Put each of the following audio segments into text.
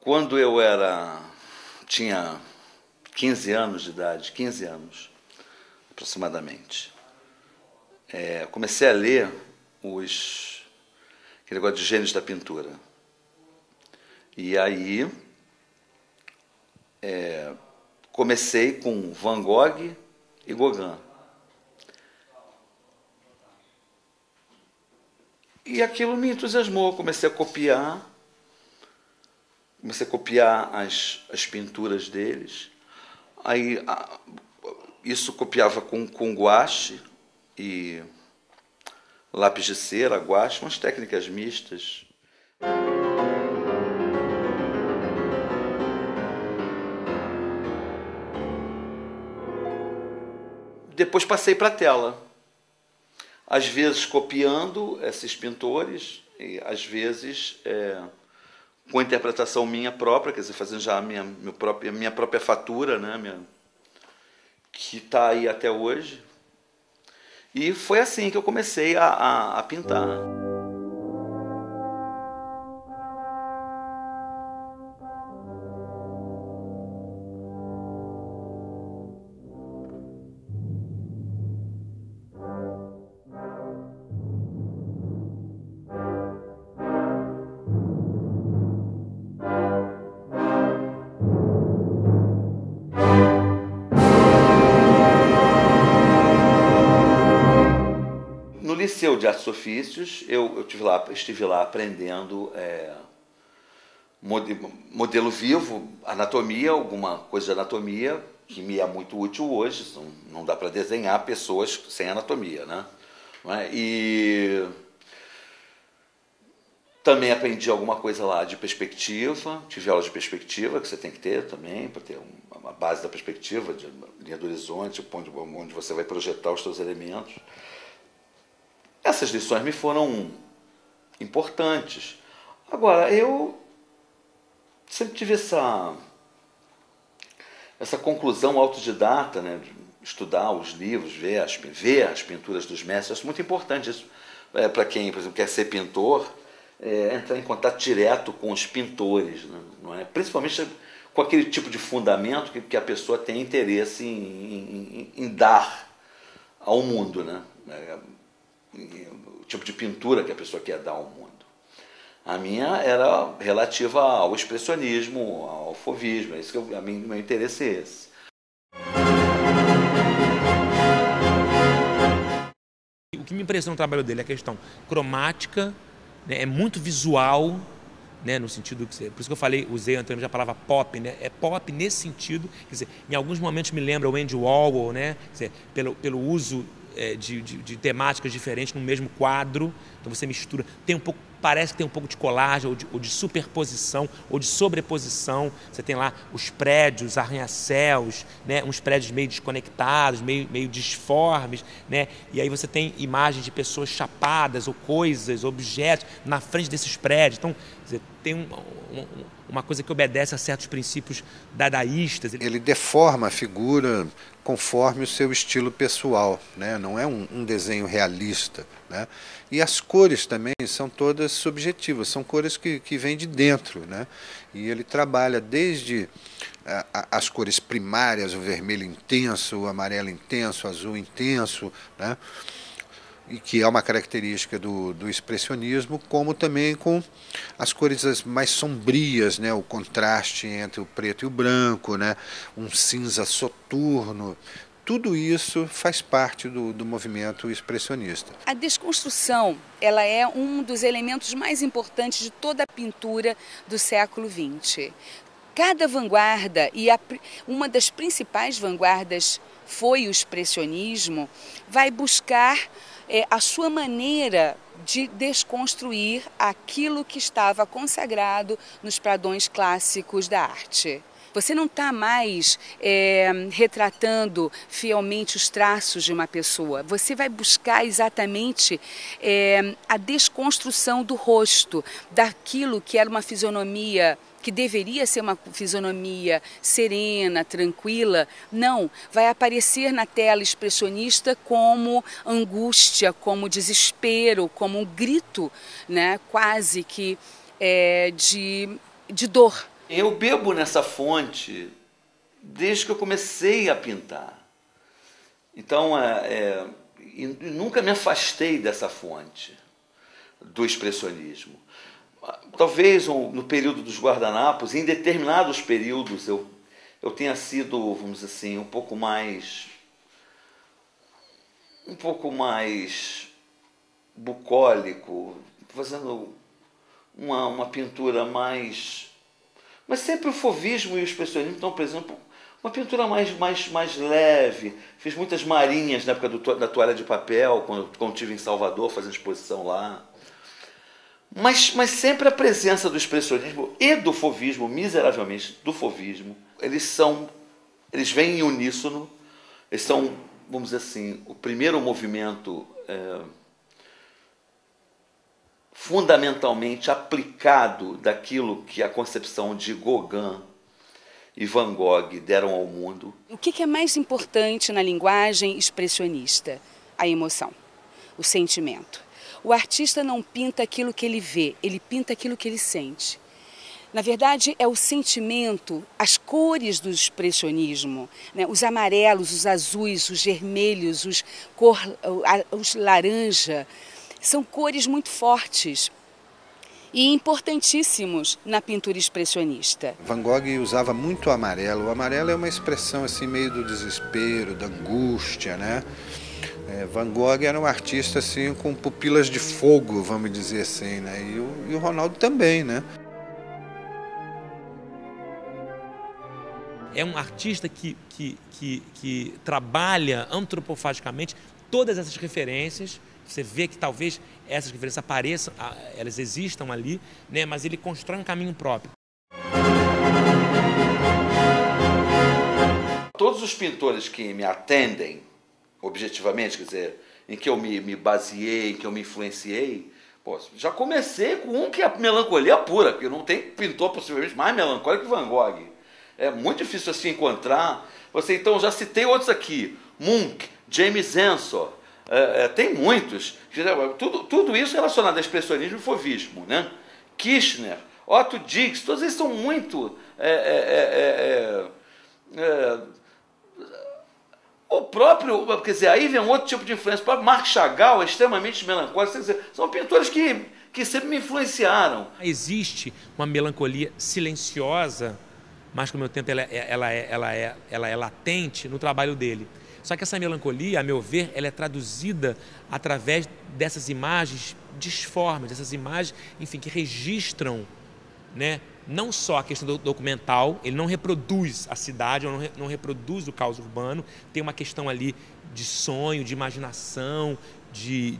Quando tinha 15 anos de idade, 15 anos aproximadamente, comecei a ler aquele negócio de gênios da pintura. E aí comecei com Van Gogh e Gauguin. E aquilo me entusiasmou, comecei a copiar as pinturas deles. Aí isso copiava com guache e lápis de cera, guache, umas técnicas mistas. Depois passei para a tela. Às vezes copiando esses pintores, e às vezes com interpretação minha própria, quer dizer, fazendo já a minha própria fatura, né, que está aí até hoje. E foi assim que eu comecei a pintar. No Liceu de Artes e Ofícios, eu estive lá aprendendo modelo vivo, anatomia, alguma coisa de anatomia, que me é muito útil hoje. Não dá para desenhar pessoas sem anatomia, né? E também aprendi alguma coisa lá de perspectiva, tive aula de perspectiva, que você tem que ter também, para ter uma base da perspectiva, de linha do horizonte, onde você vai projetar os seus elementos. Essas lições me foram importantes. Agora, eu sempre tive essa conclusão autodidata, né, de estudar os livros, ver as pinturas dos mestres. Acho muito importante isso para quem, por exemplo, quer ser pintor, entrar em contato direto com os pintores, né, não é? Principalmente com aquele tipo de fundamento que a pessoa tem interesse em dar ao mundo, né? O tipo de pintura que a pessoa quer dar ao mundo. A minha era relativa ao expressionismo, ao fauvismo, é isso que meu interesse é esse. O que me impressiona no trabalho dele é a questão cromática, né, é muito visual, né, no sentido que por isso que eu usei anteriormente a palavra pop, né, é pop nesse sentido, quer dizer, em alguns momentos me lembra o Andy Warhol, né, quer dizer, pelo uso de temáticas diferentes no mesmo quadro. Então você mistura, parece que tem um pouco de colagem, ou de superposição, ou de sobreposição. Você tem lá os prédios, arranha-céus, né? Uns prédios meio desconectados, meio disformes, né? E aí você tem imagens de pessoas chapadas, ou coisas, objetos, na frente desses prédios. Então, quer dizer, tem uma coisa que obedece a certos princípios dadaístas. Ele deforma a figura conforme o seu estilo pessoal, né? Não é um desenho realista, né? E as cores também são todas subjetivas, são cores que vêm de dentro, né? E ele trabalha desde as cores primárias, o vermelho intenso, o amarelo intenso, o azul intenso, né? E que é uma característica do expressionismo, como também com as cores mais sombrias, né? O contraste entre o preto e o branco, né? Um cinza soturno. Tudo isso faz parte do movimento expressionista. A desconstrução, ela é um dos elementos mais importantes de toda a pintura do século XX. Cada vanguarda, e uma das principais vanguardas foi o expressionismo, vai buscar a sua maneira de desconstruir aquilo que estava consagrado nos padrões clássicos da arte. Você não está mais retratando fielmente os traços de uma pessoa. Você vai buscar exatamente a desconstrução do rosto, daquilo que era uma fisionomia que deveria ser uma fisionomia serena, tranquila. Não, vai aparecer na tela expressionista como angústia, como desespero, como um grito, né, quase que de dor. Eu bebo nessa fonte desde que eu comecei a pintar. Então, e nunca me afastei dessa fonte do expressionismo. Talvez no período dos guardanapos, em determinados períodos, eu tenha sido, vamos dizer assim, um pouco mais bucólico, fazendo uma pintura mais... Mas sempre o fauvismo e o expressionismo estão, por exemplo, uma pintura mais leve. Fiz muitas marinhas na época da toalha de papel, quando estive em Salvador fazendo exposição lá. Mas sempre a presença do expressionismo e do fauvismo, miseravelmente do fauvismo, eles vêm em uníssono, eles são, vamos dizer assim, o primeiro movimento fundamentalmente aplicado daquilo que a concepção de Gauguin e Van Gogh deram ao mundo. O que é mais importante na linguagem expressionista? A emoção, o sentimento. O artista não pinta aquilo que ele vê, ele pinta aquilo que ele sente. Na verdade, é o sentimento, as cores do expressionismo, né? Os amarelos, os azuis, os vermelhos, os laranja, são cores muito fortes e importantíssimos na pintura expressionista. Van Gogh usava muito o amarelo. O amarelo é uma expressão assim meio do desespero, da angústia, né? Van Gogh era um artista assim com pupilas de fogo, vamos dizer assim, né? E o Ronaldo também, né? É um artista que trabalha antropofagicamente todas essas referências. Você vê que talvez essas referências apareçam, elas existam ali, né? Mas ele constrói um caminho próprio. Todos os pintores que me atendem, objetivamente, quer dizer, em que eu me baseei, em que eu me influenciei, já comecei com um que é melancolia pura, porque não tem pintor possivelmente mais melancólico que Van Gogh. É muito difícil assim encontrar. Então, já citei outros aqui, Munch, James Ensor, tem muitos. Tudo isso relacionado ao expressionismo e fauvismo, né? Kirchner, Otto Dix, todos eles são muito... O próprio, quer dizer, aí vem um outro tipo de influência. O próprio Marc Chagall é extremamente melancólico. Quer dizer, são pintores que sempre me influenciaram. Existe uma melancolia silenciosa, mas que ao mesmo tempo ela é latente no trabalho dele. Só que essa melancolia, a meu ver, ela é traduzida através dessas imagens disformes, dessas imagens, enfim, que registram, né, não só a questão do documental, ele não reproduz a cidade, não reproduz o caos urbano, tem uma questão ali de sonho, de imaginação, de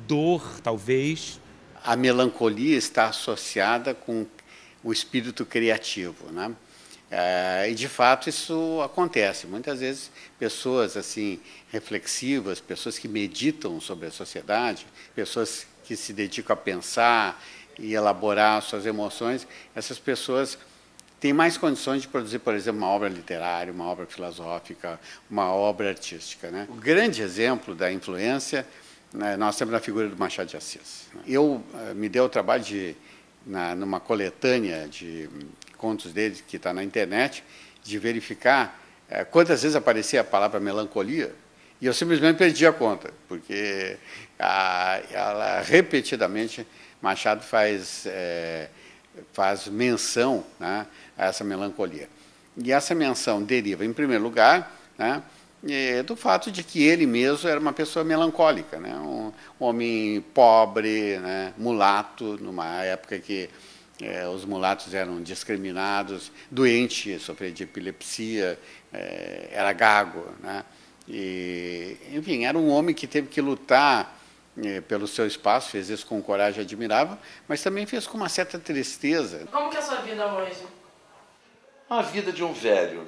dor, talvez. A melancolia está associada com o espírito criativo, né? E de fato isso acontece. Muitas vezes pessoas assim reflexivas, pessoas que meditam sobre a sociedade, pessoas que se dedicam a pensar e elaborar suas emoções, essas pessoas têm mais condições de produzir, por exemplo, uma obra literária, uma obra filosófica, uma obra artística, né? O grande exemplo da influência, né, nós temos na figura do Machado de Assis. Eu me dei o trabalho de, numa coletânea de contos dele, que está na internet, de verificar quantas vezes aparecia a palavra melancolia, e eu simplesmente perdi a conta, porque ela repetidamente, Machado faz menção, né, a essa melancolia. E essa menção deriva, em primeiro lugar, né, do fato de que ele mesmo era uma pessoa melancólica, né, um homem pobre, né, mulato, numa época que os mulatos eram discriminados, doente, sofria de epilepsia, era gago, né? E, enfim, era um homem que teve que lutar pelo seu espaço, fez isso com coragem admirável, mas também fez com uma certa tristeza. Como que é a sua vida hoje? A vida de um velho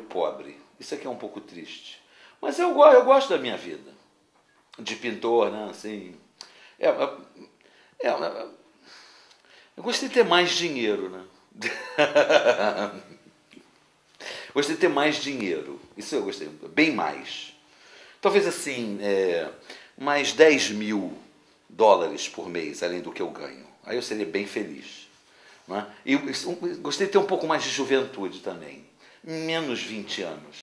pobre. Isso aqui é um pouco triste. Mas eu gosto da minha vida, de pintor, né? Assim, eu gostei de ter mais dinheiro, né? Gostei de ter mais dinheiro. Isso eu gostei, bem mais. Talvez assim, mais $10.000 por mês, além do que eu ganho. Aí eu seria bem feliz. Né? E gostei de ter um pouco mais de juventude também, menos 20 anos.